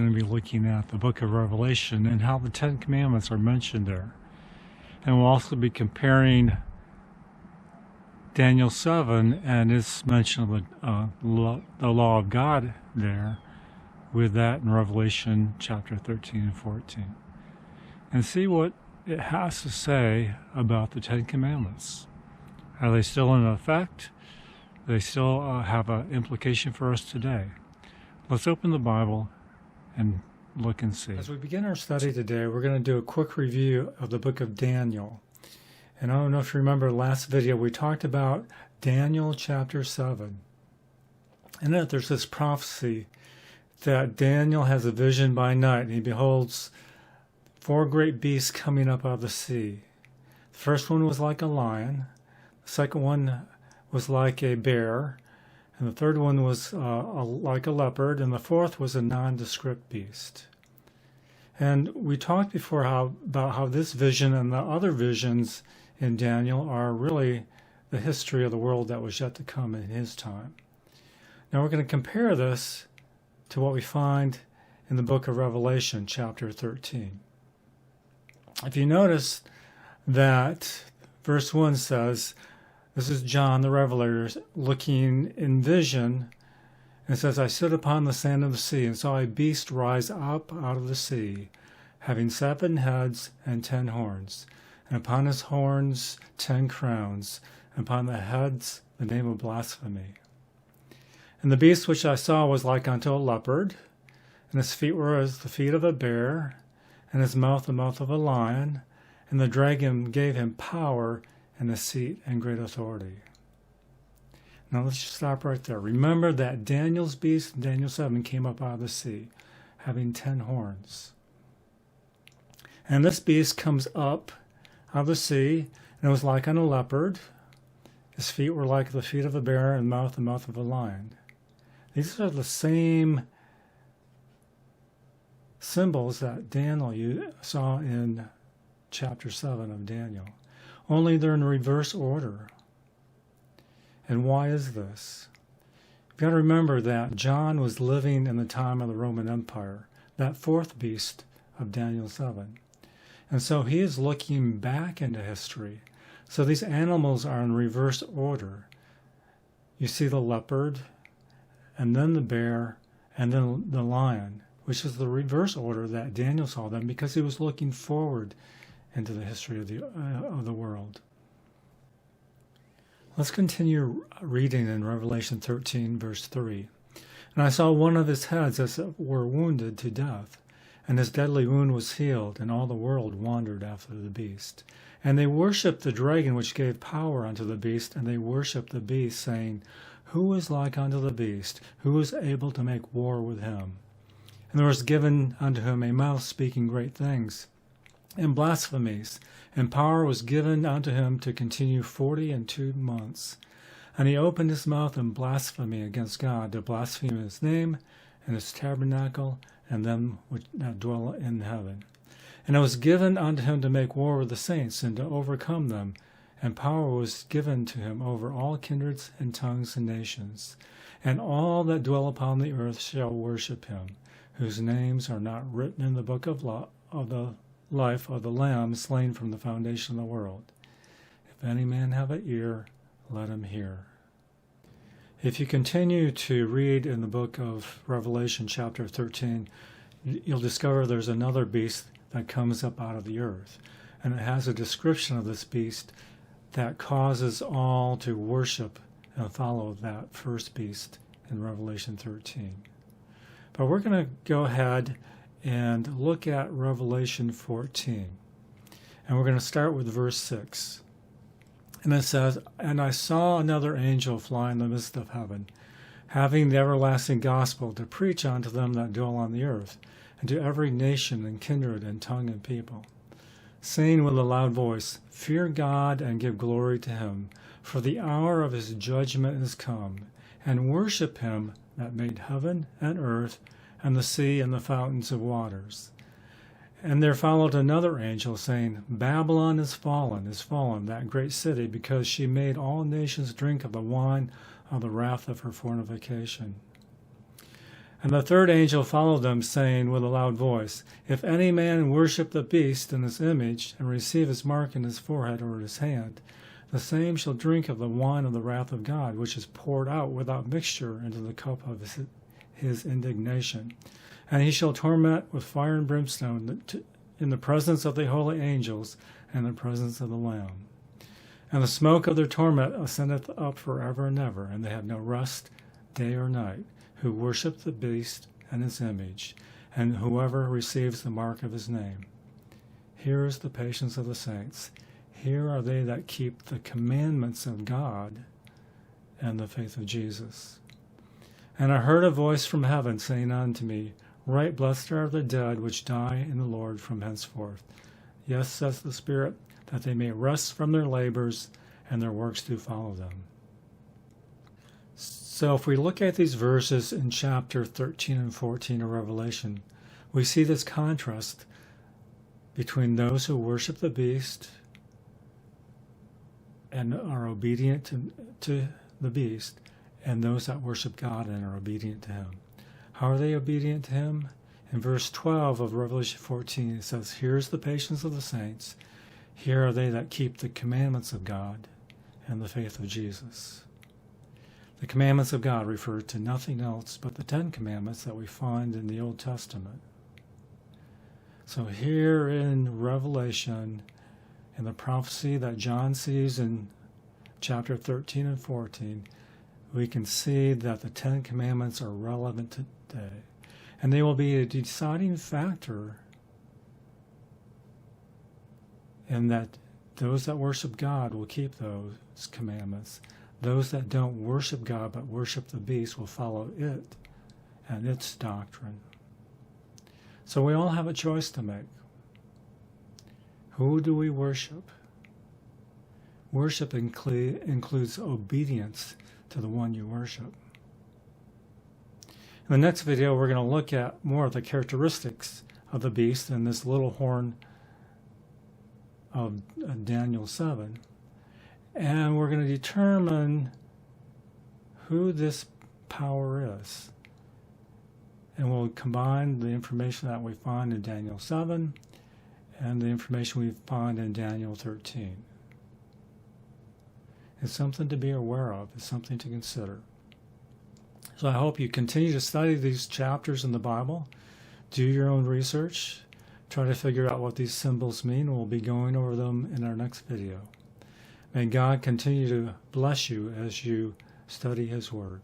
going to be looking at the book of Revelation and how the Ten Commandments are mentioned there. And we'll also be comparing Daniel 7 and its mention of the law of God there with that in Revelation chapter 13 and 14. And see what it has to say about the Ten Commandments. Are they still in effect? They still have an implication for us today. Let's open the Bible and look and see. As we begin our study today, we're going to do a quick review of the book of Daniel. And I don't know if you remember last video, we talked about Daniel chapter 7. In it, there's this prophecy that Daniel has a vision by night, and he beholds 4 great beasts coming up out of the sea. The first one was like a lion. The second one was like a bear. And the third one was like a leopard. And the fourth was a nondescript beast. And we talked before about how this vision and the other visions in Daniel are really the history of the world that was yet to come in his time. Now we're going to compare this to what we find in the book of Revelation, chapter 13. If you notice that verse 1 says, this is John the Revelator looking in vision, and it says, I stood upon the sand of the sea and saw a beast rise up out of the sea, having 7 heads and 10 horns, and upon his horns 10 crowns, and upon the heads the name of blasphemy. And the beast which I saw was like unto a leopard, and his feet were as the feet of a bear, and his mouth the mouth of a lion, and the dragon gave him power and a seat and great authority. Now let's just stop right there. Remember that Daniel's beast in Daniel 7 came up out of the sea, having 10 horns. And this beast comes up out of the sea, and it was like unto a leopard. His feet were like the feet of a bear, and the mouth of a lion. These are the same symbols that Daniel saw in chapter 7 of Daniel. Only they're in reverse order. And why is this? You've got to remember that John was living in the time of the Roman Empire, that fourth beast of Daniel 7. And so he is looking back into history. So these animals are in reverse order. You see the leopard, and then the bear, and then the lion, which is the reverse order that Daniel saw them because he was looking forward into the history of the world. Let's continue reading in Revelation 13, verse 3. And I saw one of his heads as it were wounded to death, and his deadly wound was healed, and all the world wandered after the beast. And they worshipped the dragon which gave power unto the beast, and they worshipped the beast, saying, Who is like unto the beast? Who is able to make war with him? And there was given unto him a mouth speaking great things, and blasphemies, and power was given unto him to continue 42 months. And he opened his mouth in blasphemy against God, to blaspheme his name, and his tabernacle, and them which dwell in heaven. And it was given unto him to make war with the saints, and to overcome them, and power was given to him over all kindreds and tongues and nations. And all that dwell upon the earth shall worship him, whose names are not written in the book of the life of the Lamb slain from the foundation of the world. If any man have an ear, let him hear. If you continue to read in the book of Revelation chapter 13, you'll discover there's another beast that comes up out of the earth. And it has a description of this beast that causes all to worship and follow that first beast in Revelation 13. But we're going to go ahead and look at Revelation 14. And we're going to start with verse 6. And it says, And I saw another angel fly in the midst of heaven, having the everlasting gospel to preach unto them that dwell on the earth, and to every nation and kindred and tongue and people, saying with a loud voice, Fear God and give glory to him, for the hour of his judgment is come, and worship him that made heaven and earth, and the sea and the fountains of waters. And there followed another angel, saying, Babylon is fallen, that great city, because she made all nations drink of the wine of the wrath of her fornication. And the third angel followed them, saying with a loud voice, If any man worship the beast in his image, and receive his mark in his forehead or his hand, the same shall drink of the wine of the wrath of God, which is poured out without mixture into the cup of his indignation. And he shall torment with fire and brimstone in the presence of the holy angels and in the presence of the Lamb. And the smoke of their torment ascendeth up forever and ever, and they have no rest day or night, who worship the beast and his image, and whoever receives the mark of his name. Here is the patience of the saints. Here are they that keep the commandments of God and the faith of Jesus. And I heard a voice from heaven saying unto me, Right blessed are the dead which die in the Lord from henceforth. Yes, says the Spirit, that they may rest from their labors, and their works do follow them. So if we look at these verses in chapter 13 and 14 of Revelation, we see this contrast between those who worship the beast and are obedient to the beast, and those that worship God and are obedient to him. How are they obedient to him? In verse 12 of Revelation 14, it says, Here's the patience of the saints. Here are they that keep the commandments of God and the faith of Jesus. The commandments of God refer to nothing else but the 10 commandments that we find in the Old Testament. So here in Revelation, in the prophecy that John sees in chapter 13 and 14, we can see that the 10 commandments are relevant today. And they will be a deciding factor in that those that worship God will keep those commandments. Those that don't worship God but worship the beast will follow it and its doctrine. So we all have a choice to make. Who do we worship? Worship includes obedience to the one you worship. In the next video, we're going to look at more of the characteristics of the beast and this little horn of Daniel 7. And we're going to determine who this power is. And we'll combine the information that we find in Daniel 7 and the information we find in Daniel 13. It's something to be aware of. It's something to consider. So I hope you continue to study these chapters in the Bible. Do your own research. Try to figure out what these symbols mean. We'll be going over them in our next video. May God continue to bless you as you study His Word.